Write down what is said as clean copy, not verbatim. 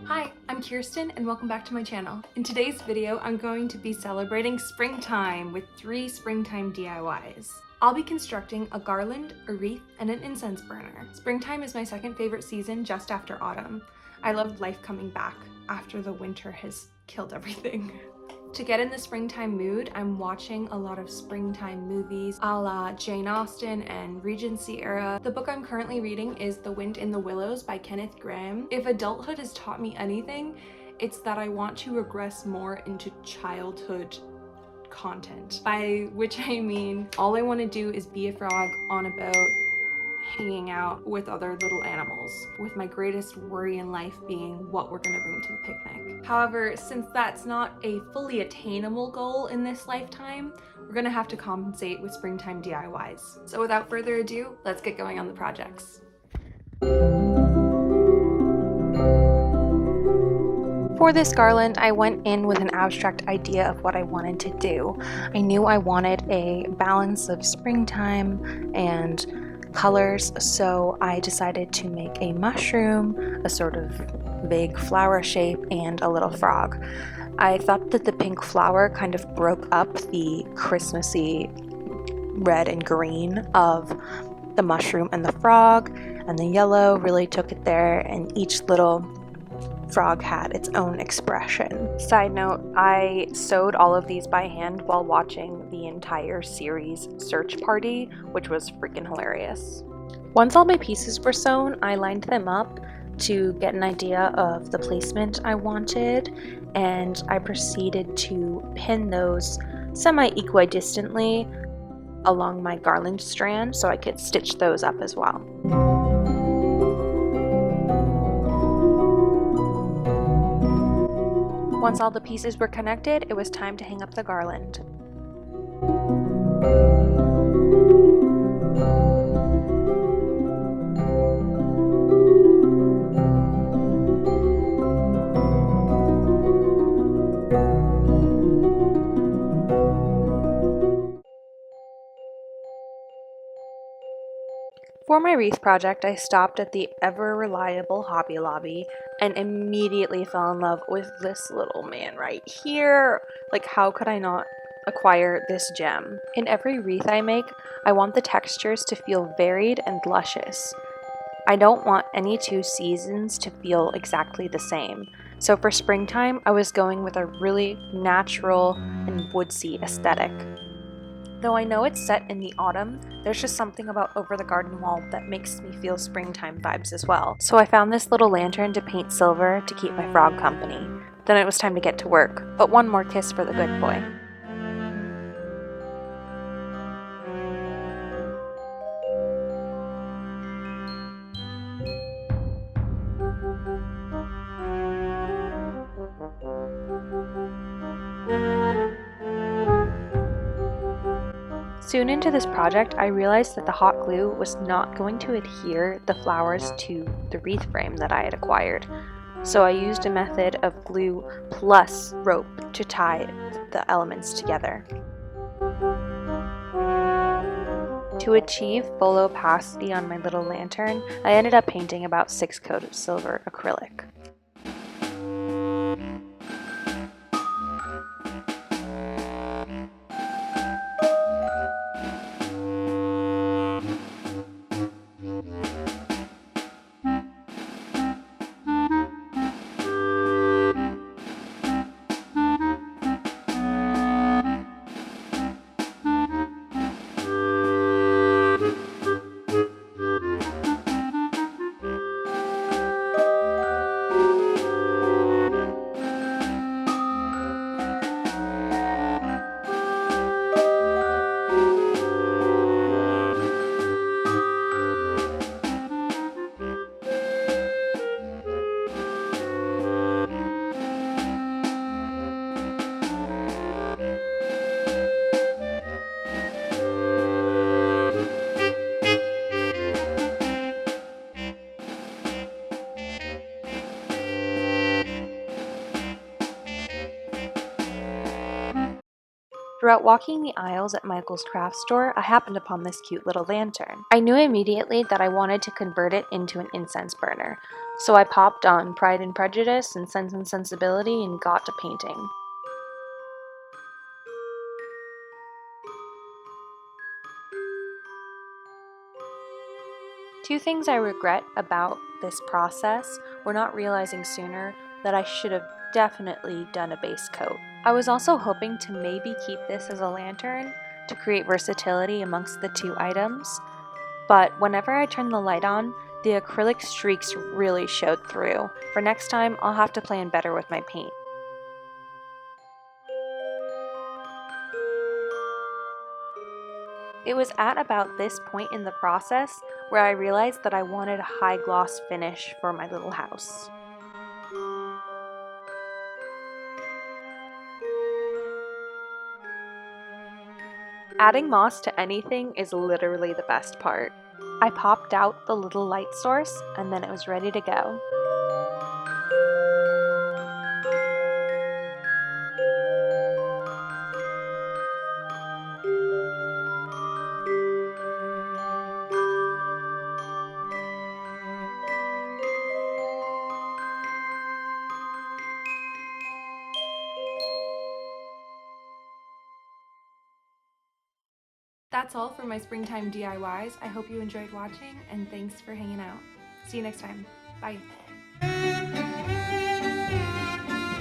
Hi, I'm Kirsten and welcome back to my channel. In today's video, I'm going to be celebrating springtime with 3 springtime DIYs. I'll be constructing a garland, a wreath, and an incense burner. Springtime is my second favorite season just after autumn. I loved life coming back after the winter has killed everything. To get in the springtime mood, I'm watching a lot of springtime movies a la Jane Austen and Regency era. The book I'm currently reading is The Wind in the Willows by Kenneth Grahame. If adulthood has taught me anything, it's that I want to regress more into childhood content. By which I mean, all I want to do is be a frog on a boat, hanging out with other little animals, with my greatest worry in life being what we're gonna bring to the picnic. However, since that's not a fully attainable goal in this lifetime, we're gonna have to compensate with springtime DIYs. So without further ado, let's get going on the projects. For this garland, I went in with an abstract idea of what I wanted to do. I knew I wanted a balance of springtime and colors, so I decided to make a mushroom, a sort of vague flower shape, and a little frog. I thought that the pink flower kind of broke up the Christmassy red and green of the mushroom and the frog, and the yellow really took it there, and each little frog had its own expression. Side note, I sewed all of these by hand while watching the entire series Search Party, which was freaking hilarious. Once all my pieces were sewn, I lined them up to get an idea of the placement I wanted, and I proceeded to pin those semi-equidistantly along my garland strand so I could stitch those up as well. Once all the pieces were connected, it was time to hang up the garland. For my wreath project, I stopped at the ever-reliable Hobby Lobby and immediately fell in love with this little man right here. Like, how could I not acquire this gem? In every wreath I make, I want the textures to feel varied and luscious. I don't want any two seasons to feel exactly the same. So for springtime, I was going with a really natural and woodsy aesthetic. Though I know it's set in the autumn, there's just something about Over the Garden Wall that makes me feel springtime vibes as well. So I found this little lantern to paint silver to keep my frog company. Then it was time to get to work, but one more kiss for the good boy. Soon into this project, I realized that the hot glue was not going to adhere the flowers to the wreath frame that I had acquired. So I used a method of glue plus rope to tie the elements together. To achieve full opacity on my little lantern, I ended up painting about 6 coats of silver acrylic. Throughout walking the aisles at Michael's craft store, I happened upon this cute little lantern. I knew immediately that I wanted to convert it into an incense burner, so I popped on Pride and Prejudice and Sense and Sensibility and got to painting. Two things I regret about this process were not realizing sooner that I should have definitely done a base coat. I was also hoping to maybe keep this as a lantern to create versatility amongst the two items, but whenever I turned the light on, the acrylic streaks really showed through. For next time, I'll have to plan better with my paint. It was at about this point in the process where I realized that I wanted a high gloss finish for my little house. Adding moss to anything is literally the best part. I popped out the little light source and then it was ready to go. That's all for my springtime DIYs. I hope you enjoyed watching and thanks for hanging out. See you next time. Bye.